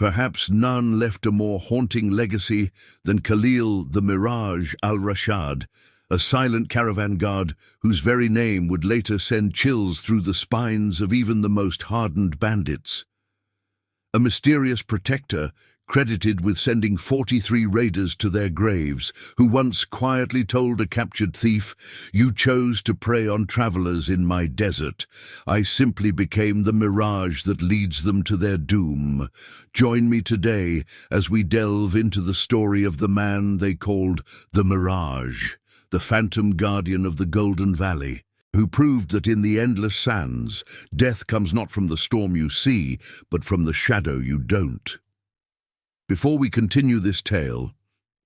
Perhaps none left a more haunting legacy than Khalil the Mirage Al-Rashad, a silent caravan guard whose very name would later send chills through the spines of even the most hardened bandits. A mysterious protector credited with sending 43 raiders to their graves, who once quietly told a captured thief, "You chose to prey on travelers in my desert. I simply became the mirage that leads them to their doom." Join me today as we delve into the story of the man they called the Mirage, the phantom guardian of the Golden Valley, who proved that in the endless sands, death comes not from the storm you see, but from the shadow you don't. Before we continue this tale,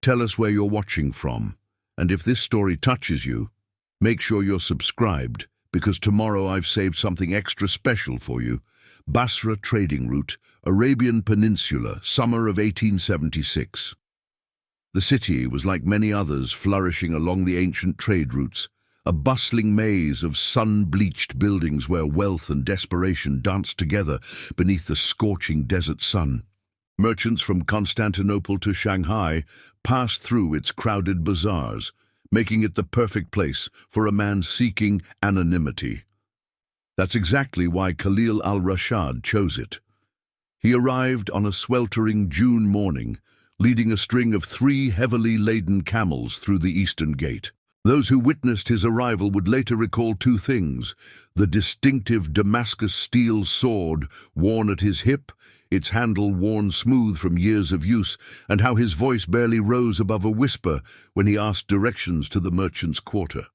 tell us where you're watching from, and if this story touches you, make sure you're subscribed, because tomorrow I've saved something extra special for you. Basra trading route, Arabian Peninsula, summer of 1876. The city was like many others flourishing along the ancient trade routes, a bustling maze of sun-bleached buildings where wealth and desperation danced together beneath the scorching desert sun. Merchants from Constantinople to Shanghai passed through its crowded bazaars, making it the perfect place for a man seeking anonymity. That's exactly why Khalil al-Rashad chose it. He arrived on a sweltering June morning, leading a string of 3 heavily laden camels through the eastern gate. Those who witnessed his arrival would later recall 2 things: the distinctive Damascus steel sword worn at his hip, its handle worn smooth from years of use, and how his voice barely rose above a whisper when he asked directions to the merchant's quarter.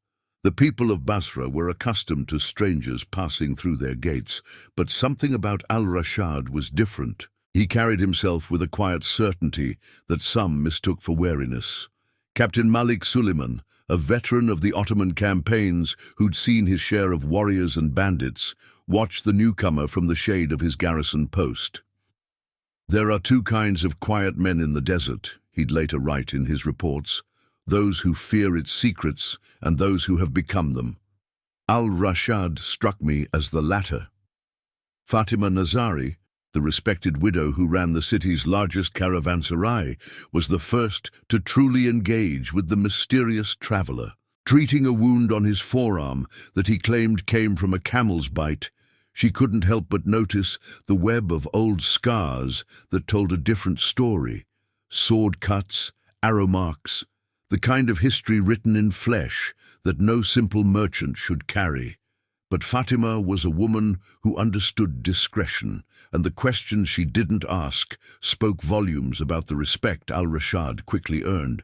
The people of Basra were accustomed to strangers passing through their gates, but something about Al-Rashad was different. He carried himself with a quiet certainty that some mistook for wariness. Captain Malik Suleiman, a veteran of the Ottoman campaigns who'd seen his share of warriors and bandits, watched the newcomer from the shade of his garrison post. "There are 2 kinds of quiet men in the desert," he'd later write in his reports, "those who fear its secrets and those who have become them." Al-Rashad struck me as the latter. Fatima Nazari, the respected widow who ran the city's largest caravanserai, was the first to truly engage with the mysterious traveler. Treating a wound on his forearm that he claimed came from a camel's bite, she couldn't help but notice the web of old scars that told a different story. Sword cuts, arrow marks, the kind of history written in flesh that no simple merchant should carry. But Fatima was a woman who understood discretion, and the questions she didn't ask spoke volumes about the respect Al-Rashad quickly earned.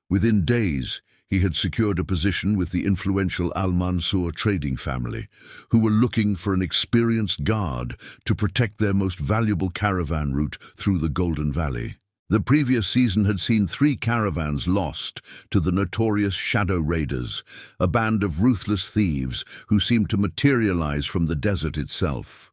Within days, he had secured a position with the influential Al-Mansur trading family, who were looking for an experienced guard to protect their most valuable caravan route through the Golden Valley. The previous season had seen 3 caravans lost to the notorious Shadow Raiders, a band of ruthless thieves who seemed to materialize from the desert itself.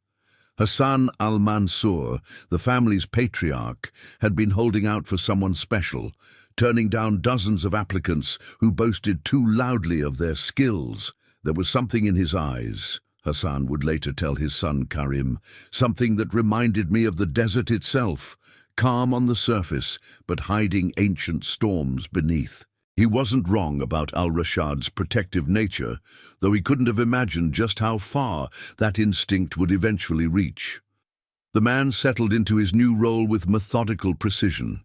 Hassan al-Mansur, the family's patriarch, had been holding out for someone special, turning down dozens of applicants who boasted too loudly of their skills. There was something in his eyes, Hassan would later tell his son Karim, something that reminded me of the desert itself, calm on the surface, but hiding ancient storms beneath. He wasn't wrong about Al-Rashad's protective nature, though he couldn't have imagined just how far that instinct would eventually reach. The man settled into his new role with methodical precision.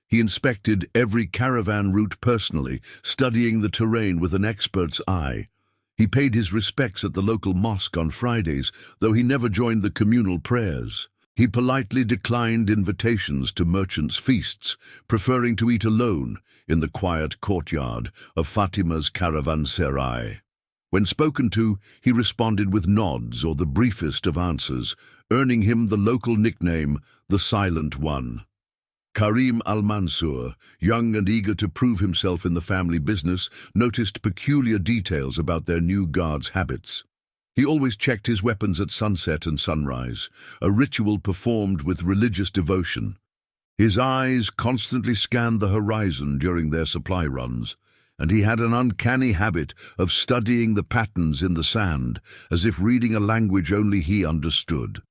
He inspected every caravan route personally, studying the terrain with an expert's eye. He paid his respects at the local mosque on Fridays, though he never joined the communal prayers. He politely declined invitations to merchants' feasts, preferring to eat alone in the quiet courtyard of Fatima's caravanserai. When spoken to, he responded with nods or the briefest of answers, earning him the local nickname, the Silent One. Karim al-Mansur, young and eager to prove himself in the family business, noticed peculiar details about their new guard's habits. He always checked his weapons at sunset and sunrise, a ritual performed with religious devotion. His eyes constantly scanned the horizon during their supply runs, and he had an uncanny habit of studying the patterns in the sand, as if reading a language only he understood.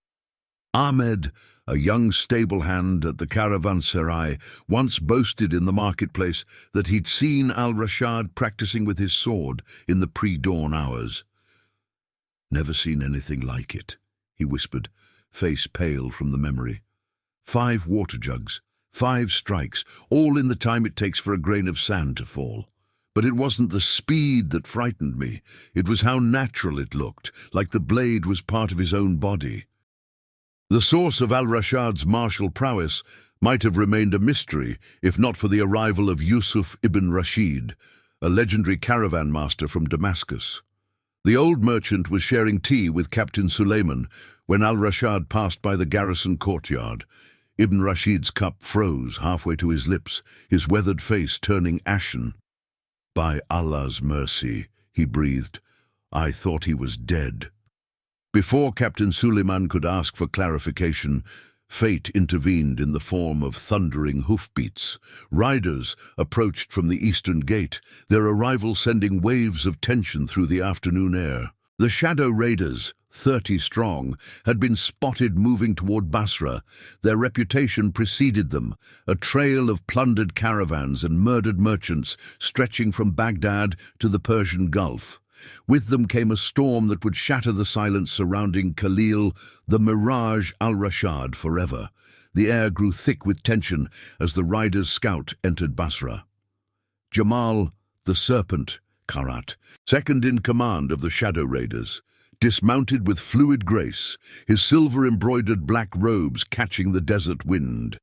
Ahmed, a young stable hand at the Caravanserai, once boasted in the marketplace that he'd seen Al-Rashad practicing with his sword in the pre-dawn hours. "Never seen anything like it," he whispered, face pale from the memory. 5 water jugs, 5 strikes, all in the time it takes for a grain of sand to fall. But it wasn't the speed that frightened me. It was how natural it looked, like the blade was part of his own body. The source of Al-Rashad's martial prowess might have remained a mystery if not for the arrival of Yusuf ibn Rashid, a legendary caravan master from Damascus. The old merchant was sharing tea with Captain Suleiman when Al-Rashad passed by the garrison courtyard. Ibn Rashid's cup froze halfway to his lips, his weathered face turning ashen. "By Allah's mercy," he breathed, "I thought he was dead." Before Captain Suleiman could ask for clarification, fate intervened in the form of thundering hoofbeats. Riders approached from the eastern gate, their arrival sending waves of tension through the afternoon air. The shadow raiders, 30 strong, had been spotted moving toward Basra. Their reputation preceded them, a trail of plundered caravans and murdered merchants stretching from Baghdad to the Persian Gulf. With them came a storm that would shatter the silence surrounding Khalil, the Mirage Al-Rashad, forever. The air grew thick with tension as the rider's scout entered Basra. Jamal, the Serpent, Karat, second in command of the Shadow Raiders, dismounted with fluid grace, his silver-embroidered black robes catching the desert wind.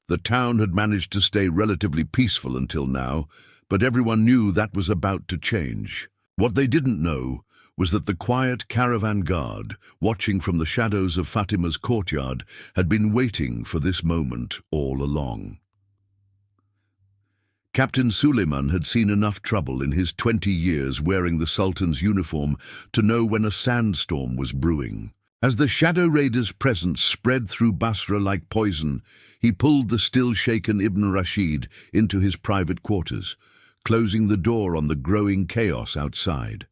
The town had managed to stay relatively peaceful until now, but everyone knew that was about to change. What they didn't know was that the quiet caravan guard, watching from the shadows of Fatima's courtyard, had been waiting for this moment all along. Captain Suleiman had seen enough trouble in his 20 years wearing the Sultan's uniform to know when a sandstorm was brewing. As the Shadow Raiders' presence spread through Basra like poison, he pulled the still-shaken Ibn Rashid into his private quarters, closing the door on the growing chaos outside.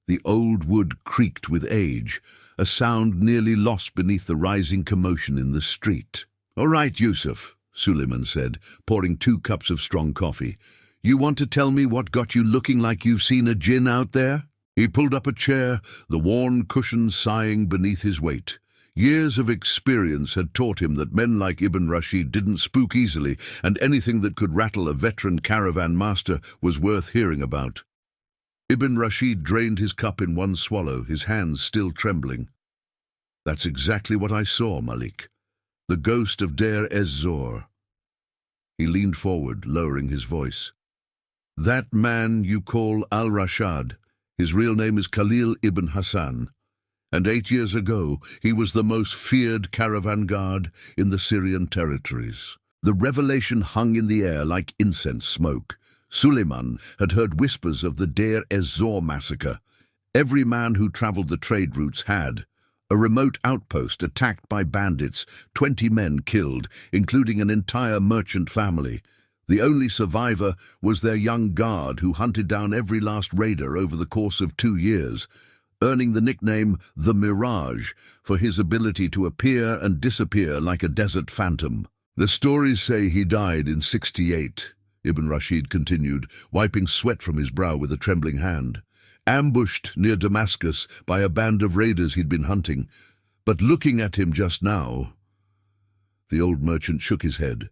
The old wood creaked with age, a sound nearly lost beneath the rising commotion in the street. "All right, Yusuf," Suleiman said, pouring 2 cups of strong coffee. "You want to tell me what got you looking like you've seen a jinn out there?" He pulled up a chair, the worn cushions sighing beneath his weight. Years of experience had taught him that men like Ibn Rashid didn't spook easily, and anything that could rattle a veteran caravan master was worth hearing about. Ibn Rashid drained his cup in one swallow, his hands still trembling. "That's exactly what I saw, Malik. The ghost of Deir ez-Zor." He leaned forward, lowering his voice. "That man you call Al-Rashad, his real name is Khalil ibn Hassan, and 8 years ago he was the most feared caravan guard in the Syrian territories." The revelation hung in the air like incense smoke. Suleiman had heard whispers of the Deir ez-Zor massacre. Every man who travelled the trade routes had. A remote outpost attacked by bandits, 20 men killed, including an entire merchant family. The only survivor was their young guard who hunted down every last raider over the course of 2 years, earning the nickname the Mirage for his ability to appear and disappear like a desert phantom. "The stories say he died in 68, Ibn Rashid continued, wiping sweat from his brow with a trembling hand. "Ambushed near Damascus by a band of raiders he'd been hunting. But looking at him just now—" The old merchant shook his head.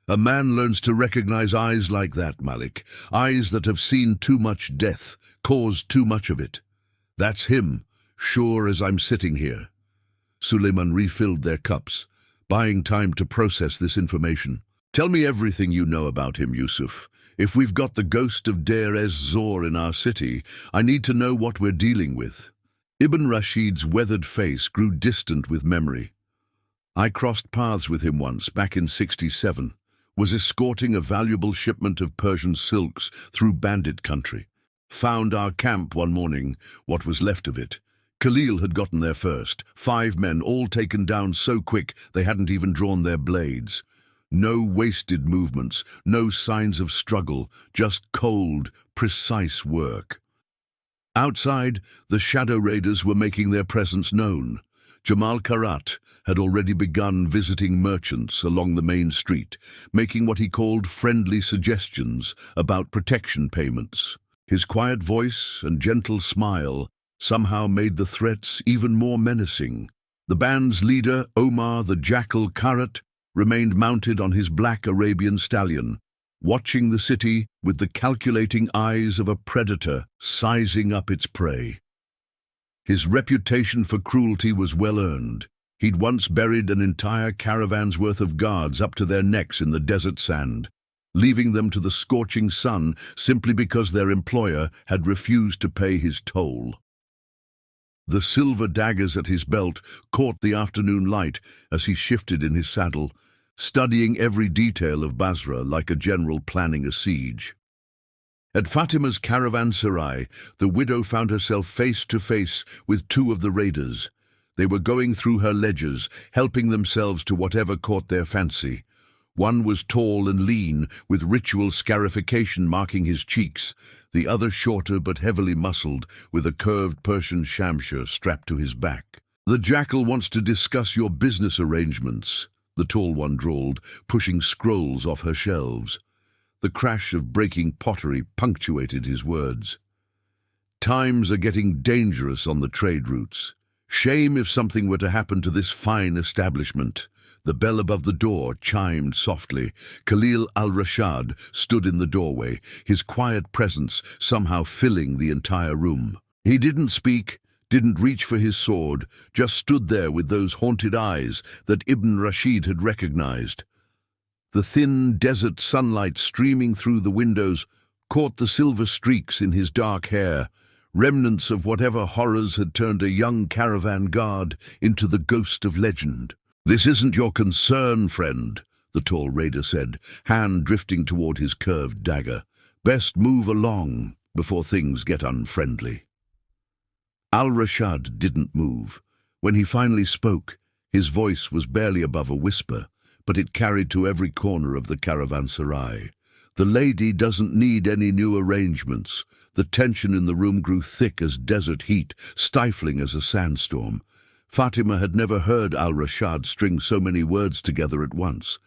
"A man learns to recognize eyes like that, Malik. Eyes that have seen too much death, caused too much of it. That's him, sure as I'm sitting here." Suleiman refilled their cups, buying time to process this information. "Tell me everything you know about him, Yusuf. If we've got the ghost of Deir ez-Zor in our city, I need to know what we're dealing with." Ibn Rashid's weathered face grew distant with memory. "I crossed paths with him once, back in 67, was escorting a valuable shipment of Persian silks through bandit country. Found our camp one morning, what was left of it. Khalil had gotten there first, 5 men, all taken down so quick they hadn't even drawn their blades. No wasted movements, no signs of struggle, just cold, precise work." Outside, the Shadow Raiders were making their presence known. Jamal Karat had already begun visiting merchants along the main street, making what he called friendly suggestions about protection payments. His quiet voice and gentle smile somehow made the threats even more menacing. The band's leader, Omar the Jackal Karat, remained mounted on his black Arabian stallion, watching the city with the calculating eyes of a predator sizing up its prey. His reputation for cruelty was well earned. He'd once buried an entire caravan's worth of guards up to their necks in the desert sand, leaving them to the scorching sun simply because their employer had refused to pay his toll. The silver daggers at his belt caught the afternoon light as he shifted in his saddle, studying every detail of Basra like a general planning a siege. At Fatima's caravanserai, the widow found herself face to face with two of the raiders. They were going through her ledgers, helping themselves to whatever caught their fancy. One was tall and lean, with ritual scarification marking his cheeks. The other shorter but heavily muscled, with a curved Persian shamshir strapped to his back. "The jackal wants to discuss your business arrangements," the tall one drawled, pushing scrolls off her shelves. The crash of breaking pottery punctuated his words. "Times are getting dangerous on the trade routes. Shame if something were to happen to this fine establishment." The bell above the door chimed softly. Khalil Al-Rashad stood in the doorway, his quiet presence somehow filling the entire room. He didn't speak, didn't reach for his sword, just stood there with those haunted eyes that Ibn Rashid had recognized. The thin desert sunlight streaming through the windows caught the silver streaks in his dark hair, remnants of whatever horrors had turned a young caravan guard into the ghost of legend. "This isn't your concern, friend," the tall raider said, hand drifting toward his curved dagger. "Best move along before things get unfriendly." Al-Rashad didn't move. When he finally spoke, his voice was barely above a whisper, but it carried to every corner of the caravanserai. "The lady doesn't need any new arrangements." The tension in the room grew thick as desert heat, stifling as a sandstorm. Fatima had never heard Al-Rashad string so many words together at once.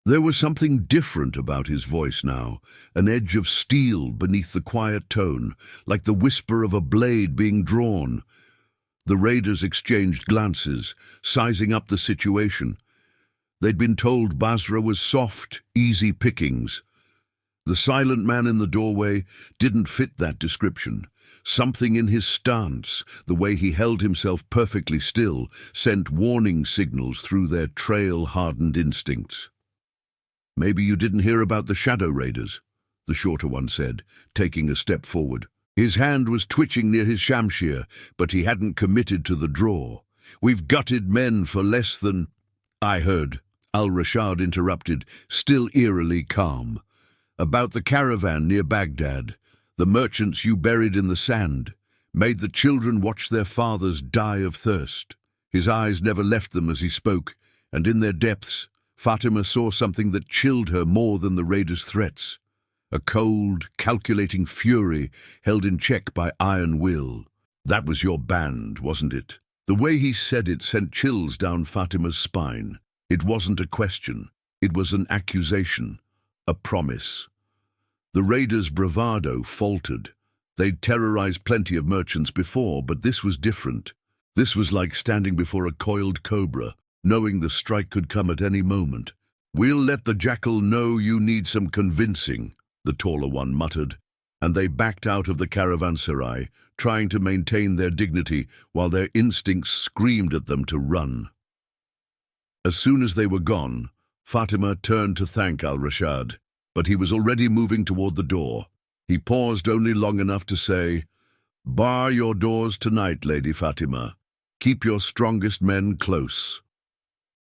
There was something different about his voice now, an edge of steel beneath the quiet tone, like the whisper of a blade being drawn. The raiders exchanged glances, sizing up the situation. They'd been told Basra was soft, easy pickings. The silent man in the doorway didn't fit that description. Something in his stance, the way he held himself perfectly still, sent warning signals through their trail-hardened instincts. "Maybe you didn't hear about the shadow raiders," the shorter one said, taking a step forward. His hand was twitching near his shamshir, but he hadn't committed to the draw. "We've gutted men for less than—" "I heard," Al-Rashad interrupted, still eerily calm. "About the caravan near Baghdad, the merchants you buried in the sand, made the children watch their fathers die of thirst." His eyes never left them as he spoke, and in their depths, Fatima saw something that chilled her more than the raiders' threats. A cold, calculating fury held in check by iron will. "That was your band, wasn't it?" The way he said it sent chills down Fatima's spine. It wasn't a question. It was an accusation, a promise. The raiders' bravado faltered. They'd terrorized plenty of merchants before, but this was different. This was like standing before a coiled cobra, knowing the strike could come at any moment. "We'll let the jackal know you need some convincing," the taller one muttered, and they backed out of the caravanserai, trying to maintain their dignity while their instincts screamed at them to run. As soon as they were gone, Fatima turned to thank Al-Rashad, but he was already moving toward the door. He paused only long enough to say, "Bar your doors tonight, Lady Fatima. Keep your strongest men close."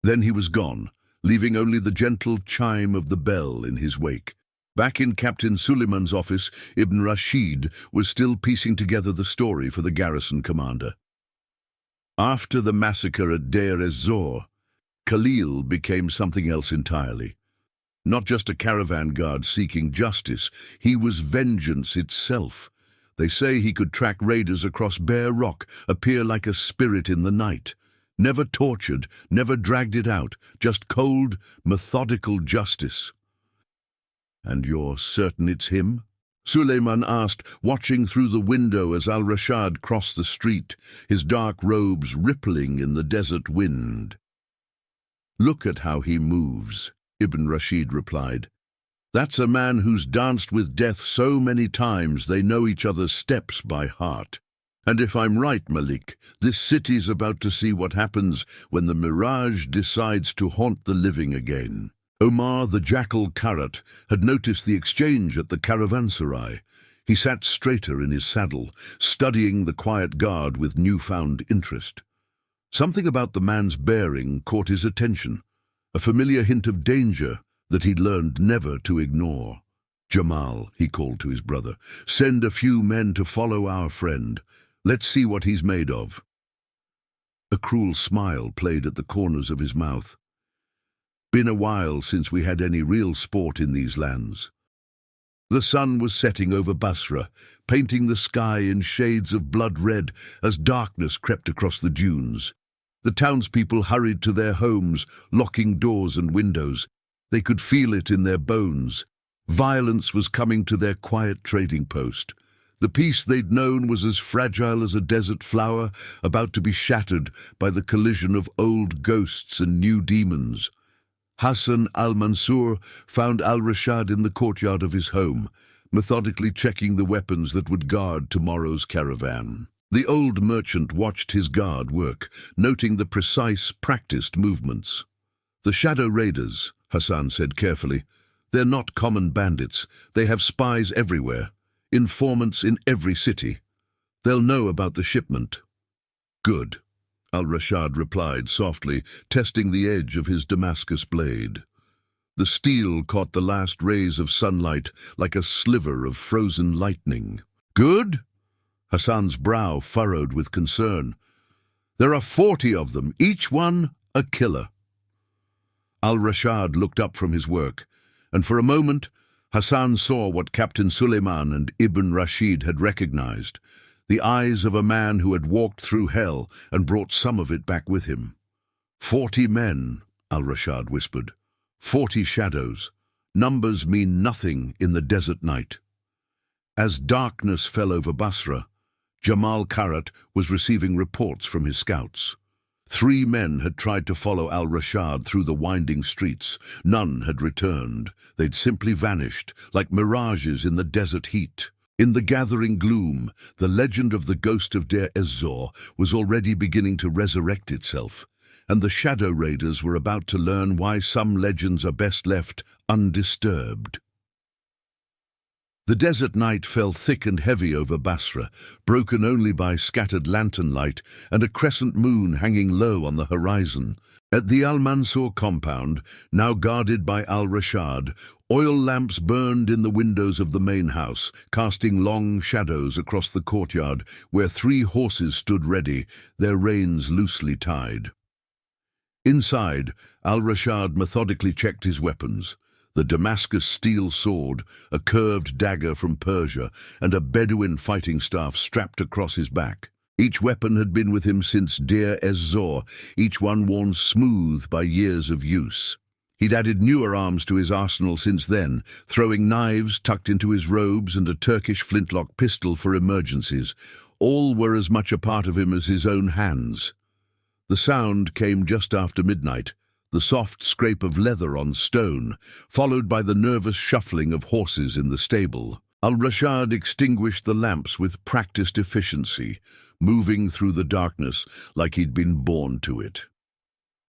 Then he was gone, leaving only the gentle chime of the bell in his wake. Back in Captain Suleiman's office, Ibn Rashid was still piecing together the story for the garrison commander. After the massacre at Deir ez-Zor, Khalil became something else entirely. Not just a caravan guard seeking justice, he was vengeance itself. They say he could track raiders across bare rock, appear like a spirit in the night. Never tortured, never dragged it out, just cold, methodical justice. "And you're certain it's him?" Suleiman asked, watching through the window as Al-Rashad crossed the street, his dark robes rippling in the desert wind. "Look at how he moves," Ibn Rashid replied. "That's a man who's danced with death so many times they know each other's steps by heart. And if I'm right, Malik, this city's about to see what happens when the Mirage decides to haunt the living again." Omar, the jackal Karat, had noticed the exchange at the caravanserai. He sat straighter in his saddle, studying the quiet guard with newfound interest. Something about the man's bearing caught his attention, a familiar hint of danger that he'd learned never to ignore. "Jamal," he called to his brother, "send a few men to follow our friend. Let's see what he's made of." A cruel smile played at the corners of his mouth. "Been a while since we had any real sport in these lands." The sun was setting over Basra, painting the sky in shades of blood red as darkness crept across the dunes. The townspeople hurried to their homes, locking doors and windows. They could feel it in their bones. Violence was coming to their quiet trading post. The peace they'd known was as fragile as a desert flower, about to be shattered by the collision of old ghosts and new demons. Hassan al-Mansur found Al-Rashad in the courtyard of his home, methodically checking the weapons that would guard tomorrow's caravan. The old merchant watched his guard work, noting the precise, practiced movements. "The shadow raiders," Hassan said carefully. "They're not common bandits. They have spies everywhere, informants in every city. They'll know about the shipment." "Good," Al-Rashad replied softly, testing the edge of his Damascus blade. The steel caught the last rays of sunlight like a sliver of frozen lightning. "Good?" Hassan's brow furrowed with concern. "There are 40 of them, each one a killer." Al-Rashad looked up from his work, and for a moment Hassan saw what Captain Suleiman and Ibn Rashid had recognized, the eyes of a man who had walked through hell and brought some of it back with him. 40 men, Al-Rashad whispered. 40 shadows. Numbers mean nothing in the desert night. As darkness fell over Basra, Jamal Karat was receiving reports from his scouts. 3 men had tried to follow Al-Rashad through the winding streets. None had returned. They'd simply vanished, like mirages in the desert heat. In the gathering gloom, the legend of the ghost of Deir ez-Zor was already beginning to resurrect itself, and the shadow raiders were about to learn why some legends are best left undisturbed. The desert night fell thick and heavy over Basra, broken only by scattered lantern light and a crescent moon hanging low on the horizon. At the Al-Mansur compound, now guarded by Al-Rashad, oil lamps burned in the windows of the main house, casting long shadows across the courtyard where 3 horses stood ready, their reins loosely tied. Inside, Al-Rashad methodically checked his weapons. The Damascus steel sword, a curved dagger from Persia, and a Bedouin fighting staff strapped across his back. Each weapon had been with him since Deir ez-Zor, each one worn smooth by years of use. He'd added newer arms to his arsenal since then, throwing knives tucked into his robes and a Turkish flintlock pistol for emergencies. All were as much a part of him as his own hands. The sound came just after midnight, the soft scrape of leather on stone, followed by the nervous shuffling of horses in the stable. Al-Rashad extinguished the lamps with practiced efficiency, moving through the darkness like he'd been born to it.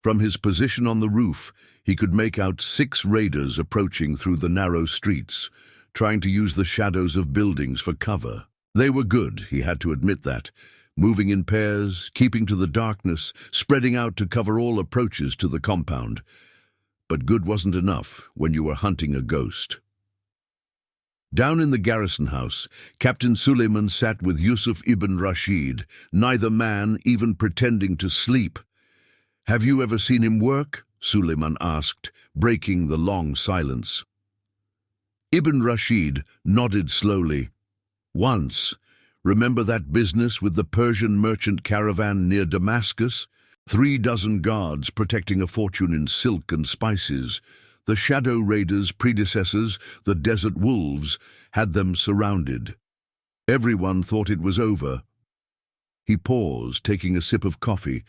From his position on the roof, he could make out 6 raiders approaching through the narrow streets, trying to use the shadows of buildings for cover. They were good, he had to admit that, moving in pairs, keeping to the darkness, spreading out to cover all approaches to the compound. But good wasn't enough when you were hunting a ghost. Down in the garrison house, Captain Suleiman sat with Yusuf ibn Rashid, neither man even pretending to sleep. "Have you ever seen him work?" Suleiman asked, breaking the long silence. Ibn Rashid nodded slowly. "Once. Remember that business with the Persian merchant caravan near Damascus? 3 dozen guards protecting a fortune in silk and spices. The Shadow Raiders' predecessors, the Desert Wolves, had them surrounded. Everyone thought it was over. He paused, taking a sip of coffee.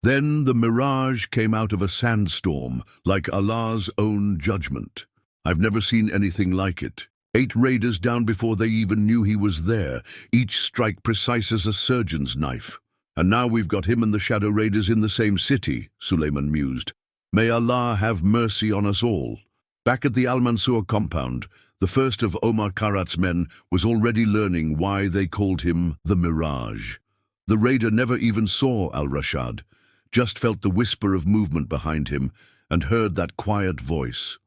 Then the Mirage came out of a sandstorm, like Allah's own judgment. I've never seen anything like it. 8 raiders down before they even knew he was there, each strike precise as a surgeon's knife. And now we've got him and the Shadow Raiders in the same city, Suleiman mused. May Allah have mercy on us all. Back at the Al-Mansur compound, the first of Omar Karat's men was already learning why they called him the Mirage. The raider never even saw Al-Rashad, just felt the whisper of movement behind him and heard that quiet voice.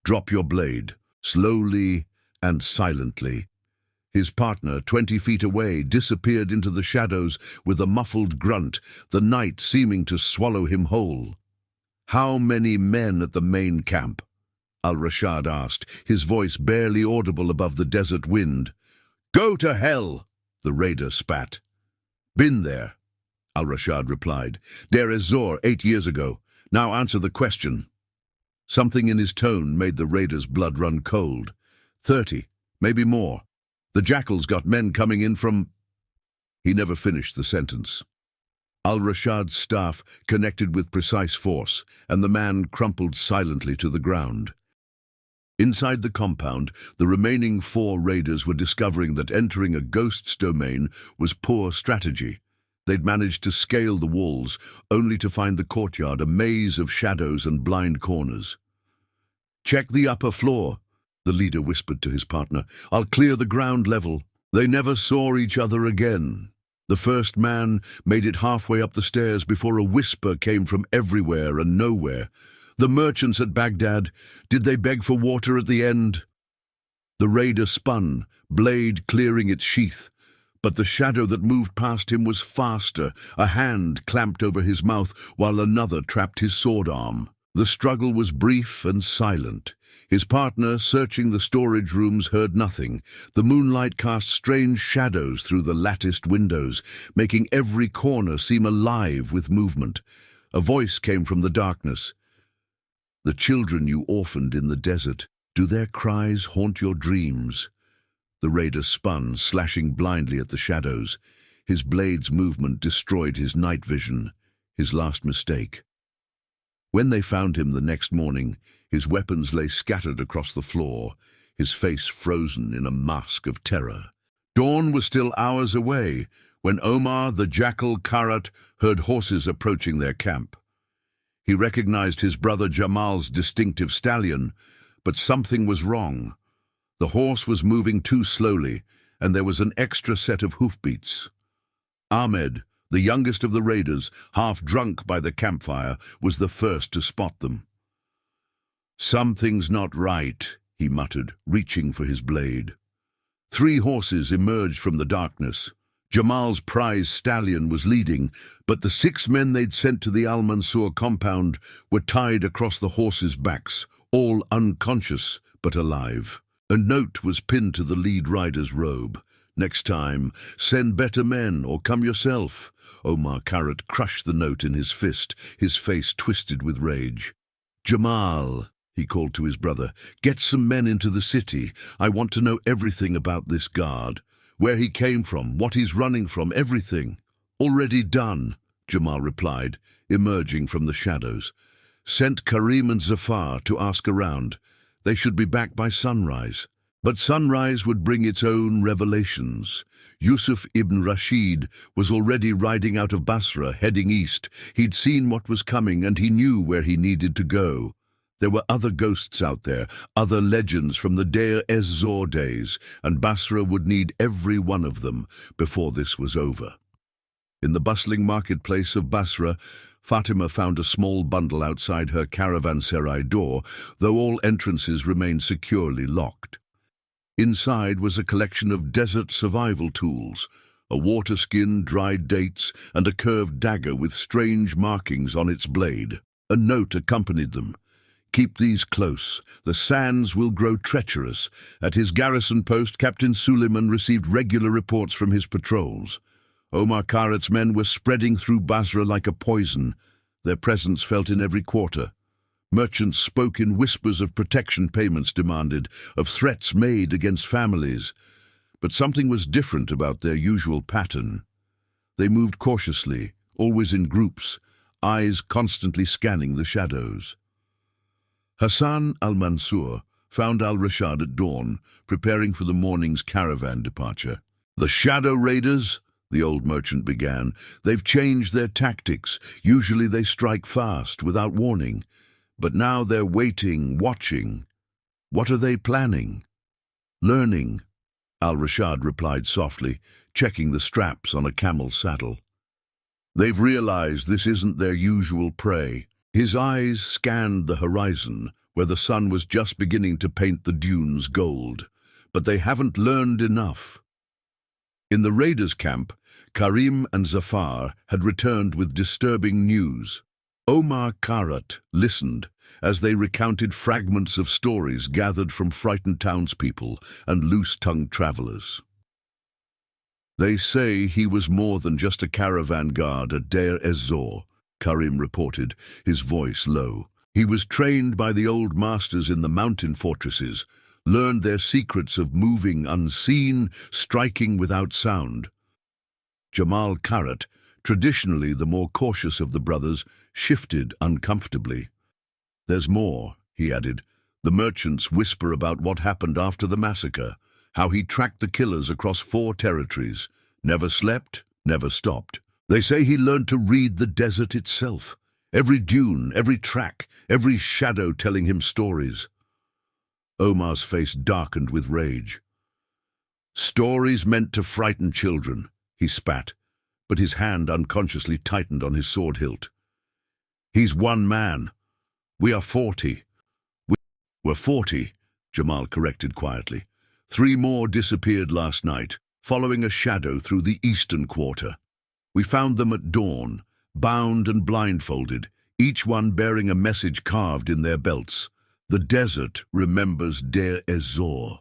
Drop your blade, slowly and silently. His partner, 20 feet away, disappeared into the shadows with a muffled grunt, the night seeming to swallow him whole. How many men at the main camp? Al-Rashad asked, his voice barely audible above the desert wind. Go to hell, the raider spat. Been there, Al-Rashad replied. Deir ez-Zor 8 years ago. Now answer the question. Something in his tone made the raider's blood run cold. 30, maybe more. The Jackal's got men coming in from... He never finished the sentence. Al-Rashad's staff connected with precise force, and the man crumpled silently to the ground. Inside the compound, the remaining 4 raiders were discovering that entering a ghost's domain was poor strategy. They'd managed to scale the walls, only to find the courtyard a maze of shadows and blind corners. Check the upper floor, the leader whispered to his partner. I'll clear the ground level. They never saw each other again. The first man made it halfway up the stairs before a whisper came from everywhere and nowhere. The merchants at Baghdad, did they beg for water at the end? The raider spun, blade clearing its sheath. But the shadow that moved past him was faster. A hand clamped over his mouth while another trapped his sword arm. The struggle was brief and silent. His partner, searching the storage rooms, heard nothing. The moonlight cast strange shadows through the latticed windows, making every corner seem alive with movement. A voice came from the darkness. The children you orphaned in the desert, do their cries haunt your dreams? The raider spun, slashing blindly at the shadows. His blade's movement destroyed his night vision, his last mistake. When they found him the next morning, his weapons lay scattered across the floor, his face frozen in a mask of terror. Dawn was still hours away when Omar the Jackal Karat heard horses approaching their camp. He recognized his brother Jamal's distinctive stallion, but something was wrong. The horse was moving too slowly, and there was an extra set of hoofbeats. Ahmed, the youngest of the raiders, half drunk by the campfire, was the first to spot them. Something's not right, he muttered, reaching for his blade. 3 horses emerged from the darkness. Jamal's prize stallion was leading, but the 6 men they'd sent to the Al-Mansur compound were tied across the horses' backs, all unconscious but alive. A note was pinned to the lead rider's robe. Next time, send better men or come yourself. Omar Karat crushed the note in his fist, his face twisted with rage. Jamal, he called to his brother, get some men into the city. I want to know everything about this guard. Where he came from, what he's running from, everything. Already done, Jamal replied, emerging from the shadows. Sent Karim and Zafar to ask around. They should be back by sunrise. But sunrise would bring its own revelations. Yusuf ibn Rashid was already riding out of Basra, heading east. He'd seen what was coming and he knew where he needed to go. There were other ghosts out there, other legends from the Deir ez-Zor days, and Basra would need every one of them before this was over. In the bustling marketplace of Basra, Fatima found a small bundle outside her caravanserai door, though all entrances remained securely locked. Inside was a collection of desert survival tools, a water skin, dried dates, and a curved dagger with strange markings on its blade. A note accompanied them. Keep these close. The sands will grow treacherous. At his garrison post, Captain Suleiman received regular reports from his patrols. Omar Karat's men were spreading through Basra like a poison, their presence felt in every quarter. Merchants spoke in whispers of protection payments demanded, of threats made against families. But something was different about their usual pattern. They moved cautiously, always in groups, eyes constantly scanning the shadows. Hassan al-Mansur found Al-Rashad at dawn, preparing for the morning's caravan departure. "The shadow raiders," the old merchant began, "they've changed their tactics. Usually they strike fast, without warning. But now they're waiting, watching. What are they planning?" "Learning," Al-Rashad replied softly, checking the straps on a camel's saddle. "They've realized this isn't their usual prey." His eyes scanned the horizon, where the sun was just beginning to paint the dunes gold. "But they haven't learned enough." In the raiders' camp, Karim and Zafar had returned with disturbing news. Omar Karat listened as they recounted fragments of stories gathered from frightened townspeople and loose-tongued travelers. "They say he was more than just a caravan guard at Deir ez-Zor," Karim reported, his voice low. "He was trained by the old masters in the mountain fortresses, learned their secrets of moving unseen, striking without sound." Jamal Karat, traditionally the more cautious of the brothers, shifted uncomfortably. "There's more," he added. "The merchants whisper about what happened after the massacre, how he tracked the killers across 4 territories, never slept, never stopped. They say he learned to read the desert itself, every dune, every track, every shadow telling him stories." Omar's face darkened with rage. "Stories meant to frighten children," he spat, but his hand unconsciously tightened on his sword hilt. "He's one man. We are 40. We're 40, Jamal corrected quietly. 3 more disappeared last night, following a shadow through the eastern quarter. We found them at dawn, bound and blindfolded, each one bearing a message carved in their belts. The desert remembers Deir ez-Zor."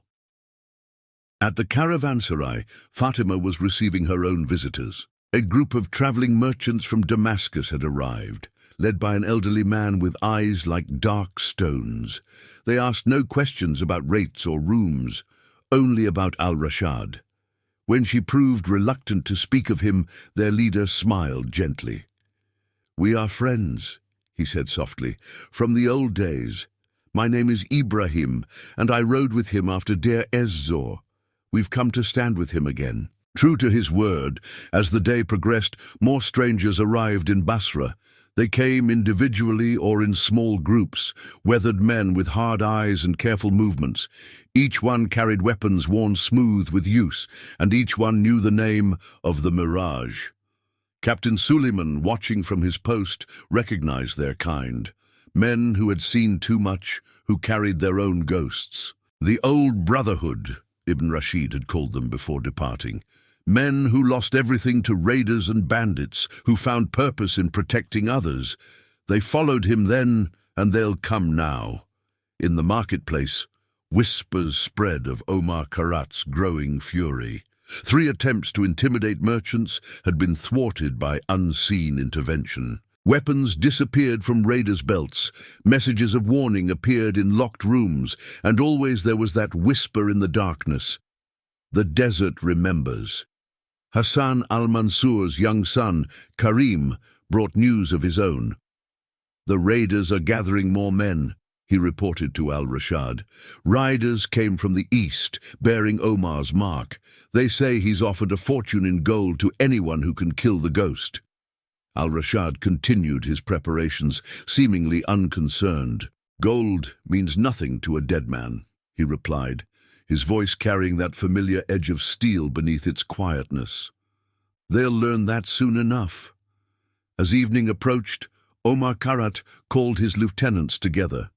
At the caravanserai, Fatima was receiving her own visitors. A group of traveling merchants from Damascus had arrived, led by an elderly man with eyes like dark stones. They asked no questions about rates or rooms, only about Al-Rashad. When she proved reluctant to speak of him, their leader smiled gently. "We are friends," he said softly, "from the old days. My name is Ibrahim, and I rode with him after Deir ez-Zor. We've come to stand with him again." True to his word, as the day progressed, more strangers arrived in Basra. They came individually or in small groups, weathered men with hard eyes and careful movements. Each one carried weapons worn smooth with use, and each one knew the name of the Mirage. Captain Suleiman, watching from his post, recognized their kind. Men who had seen too much, who carried their own ghosts. The Old Brotherhood, Ibn Rashid had called them before departing. Men who lost everything to raiders and bandits, who found purpose in protecting others. They followed him then, and they'll come now. In the marketplace, whispers spread of Omar Karat's growing fury. 3 attempts to intimidate merchants had been thwarted by unseen intervention. Weapons disappeared from raiders' belts, messages of warning appeared in locked rooms, and always there was that whisper in the darkness. The desert remembers. Hassan al-Mansur's young son, Karim, brought news of his own. "The raiders are gathering more men," he reported to Al-Rashad. "Riders came from the east, bearing Omar's mark. They say he's offered a fortune in gold to anyone who can kill the ghost." Al-Rashad continued his preparations, seemingly unconcerned. "Gold means nothing to a dead man," he replied, his voice carrying that familiar edge of steel beneath its quietness. "They'll learn that soon enough." As evening approached, Omar Karat called his lieutenants together.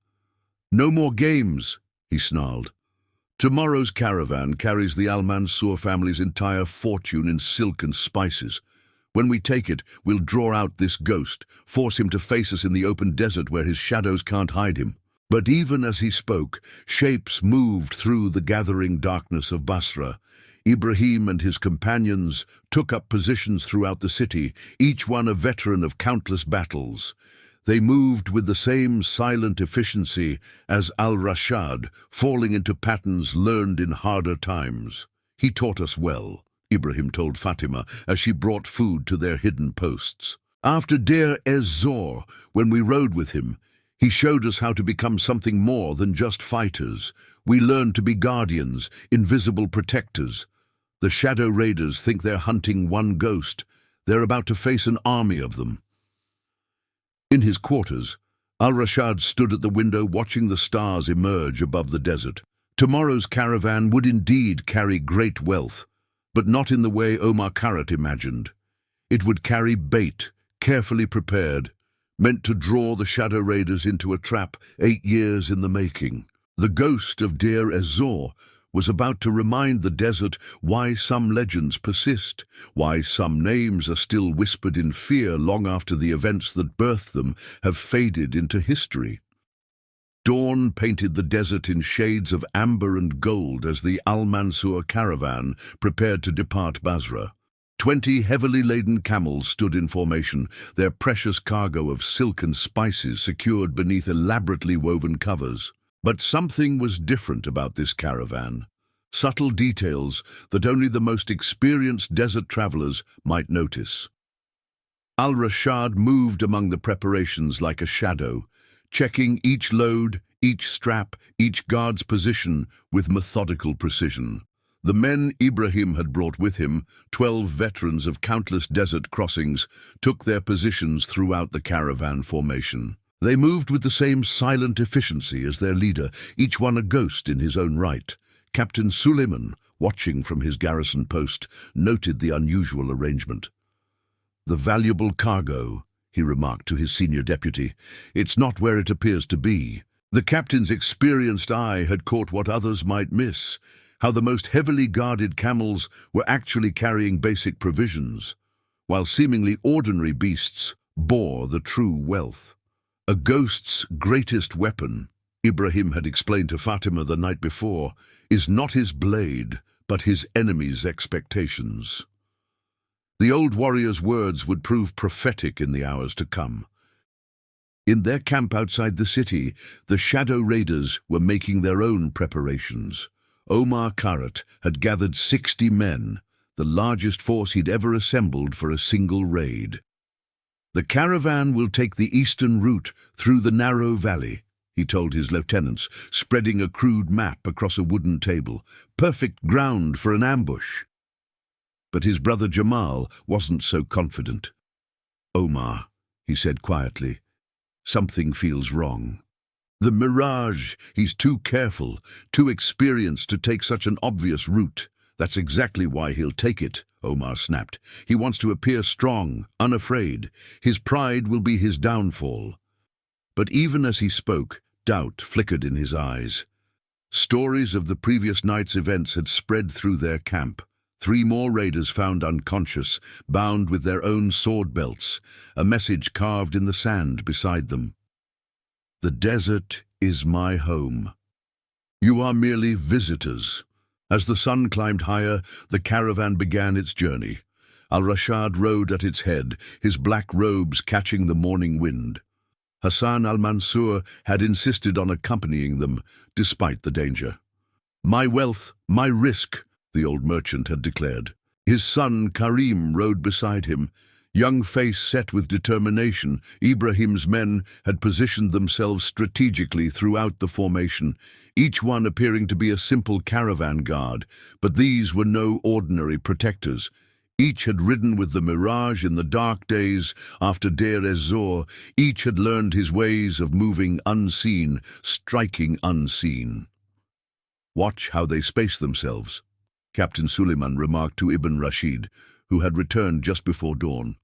"No more games," he snarled. "Tomorrow's caravan carries the Al-Mansur family's entire fortune in silk and spices. When we take it, we'll draw out this ghost, force him to face us in the open desert where his shadows can't hide him." But even as he spoke, shapes moved through the gathering darkness of Basra. Ibrahim and his companions took up positions throughout the city, each one a veteran of countless battles. They moved with the same silent efficiency as Al-Rashad, falling into patterns learned in harder times. "He taught us well," Ibrahim told Fatima as she brought food to their hidden posts. "After Deir ez-Zor, when we rode with him, he showed us how to become something more than just fighters. We learned to be guardians, invisible protectors. The shadow raiders think they're hunting one ghost. They're about to face an army of them." In his quarters, Al-Rashad stood at the window watching the stars emerge above the desert. Tomorrow's caravan would indeed carry great wealth, but not in the way Omar Karat imagined. It would carry bait, carefully prepared, meant to draw the shadow raiders into a trap 8 years in the making. The ghost of Deir ez-Zor was about to remind the desert why some legends persist, why some names are still whispered in fear long after the events that birthed them have faded into history. Dawn painted the desert in shades of amber and gold as the Al-Mansur caravan prepared to depart Basra. 20 heavily laden camels stood in formation, their precious cargo of silk and spices secured beneath elaborately woven covers. But something was different about this caravan. Subtle details that only the most experienced desert travelers might notice. Al-Rashad moved among the preparations like a shadow, checking each load, each strap, each guard's position with methodical precision. The men Ibrahim had brought with him, 12 veterans of countless desert crossings, took their positions throughout the caravan formation. They moved with the same silent efficiency as their leader, each one a ghost in his own right. Captain Suleiman, watching from his garrison post, noted the unusual arrangement. "The valuable cargo," he remarked to his senior deputy. "It's not where it appears to be." The captain's experienced eye had caught what others might miss, how the most heavily guarded camels were actually carrying basic provisions, while seemingly ordinary beasts bore the true wealth. A ghost's greatest weapon, Ibrahim had explained to Fatima the night before, is not his blade, but his enemy's expectations. The old warrior's words would prove prophetic in the hours to come. In their camp outside the city, the shadow raiders were making their own preparations. Omar Karat had gathered 60 men, the largest force he'd ever assembled for a single raid. "The caravan will take the eastern route through the narrow valley," he told his lieutenants, spreading a crude map across a wooden table. "Perfect ground for an ambush." But his brother Jamal wasn't so confident. "Omar," he said quietly, "something feels wrong. The Mirage, he's too careful, too experienced to take such an obvious route. That's exactly why he'll take it," Omar snapped. "He wants to appear strong, unafraid. His pride will be his downfall." But even as he spoke, doubt flickered in his eyes. Stories of the previous night's events had spread through their camp. 3 more raiders found unconscious, bound with their own sword belts, a message carved in the sand beside them. "The desert is my home. You are merely visitors." As the sun climbed higher, the caravan began its journey. Al-Rashad rode at its head, his black robes catching the morning wind. Hassan al-Mansur had insisted on accompanying them, despite the danger. "My wealth, my risk," the old merchant had declared. His son Karim rode beside him. Young face set with determination, Ibrahim's men had positioned themselves strategically throughout the formation, each one appearing to be a simple caravan guard, but these were no ordinary protectors. Each had ridden with the Mirage in the dark days after Deir ez-Zor. Each had learned his ways of moving unseen, striking unseen. "Watch how they space themselves," Captain Suleiman remarked to Ibn Rashid, who had returned just before dawn.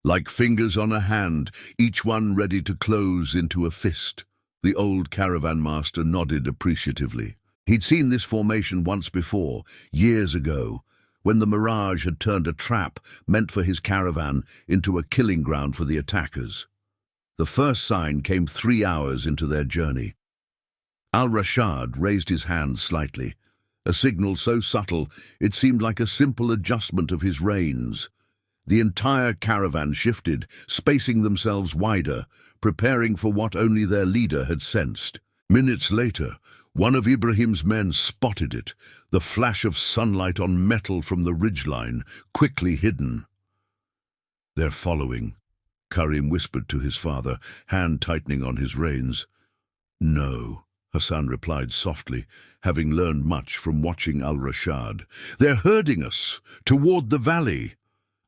"Like fingers on a hand, each one ready to close into a fist." The old caravan master nodded appreciatively. He'd seen this formation once before, years ago, when the Mirage had turned a trap meant for his caravan into a killing ground for the attackers. The first sign came 3 hours into their journey. Al-Rashad raised his hand slightly. a signal so subtle it seemed like a simple adjustment of his reins. The entire caravan shifted, spacing themselves wider, preparing for what only their leader had sensed. Minutes later, one of Ibrahim's men spotted it, the flash of sunlight on metal from the ridgeline, quickly hidden. "They're following," Karim whispered to his father, hand tightening on his reins. "No," Hassan replied softly, having learned much from watching Al-Rashad. "They're herding us toward the valley."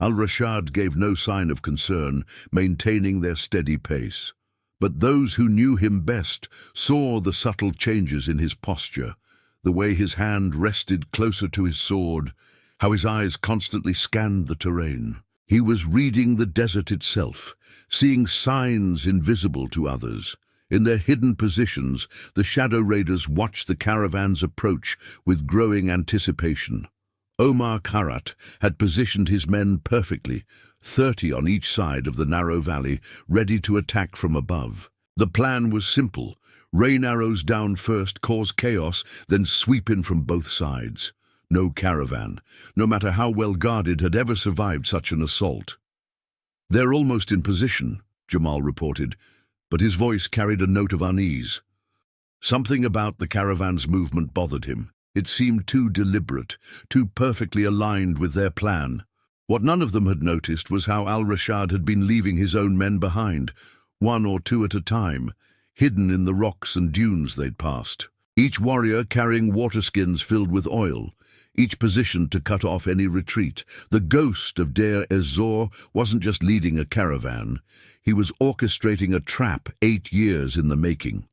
Al-Rashad gave no sign of concern, maintaining their steady pace. But those who knew him best saw the subtle changes in his posture, the way his hand rested closer to his sword, how his eyes constantly scanned the terrain. He was reading the desert itself, seeing signs invisible to others. In their hidden positions, the shadow raiders watched the caravan's approach with growing anticipation. Omar Karat had positioned his men perfectly, 30 on each side of the narrow valley, ready to attack from above. The plan was simple: rain arrows down first, cause chaos, then sweep in from both sides. No caravan, no matter how well guarded, had ever survived such an assault. "They're almost in position," Jamal reported, but his voice carried a note of unease. Something about the caravan's movement bothered him. It seemed too deliberate, too perfectly aligned with their plan. What none of them had noticed was how Al-Rashad had been leaving his own men behind, 1 or 2 at a time, hidden in the rocks and dunes they'd passed. Each warrior carrying water skins filled with oil, each positioned to cut off any retreat. The ghost of Deir ez-Zor wasn't just leading a caravan, he was orchestrating a trap 8 years in the making.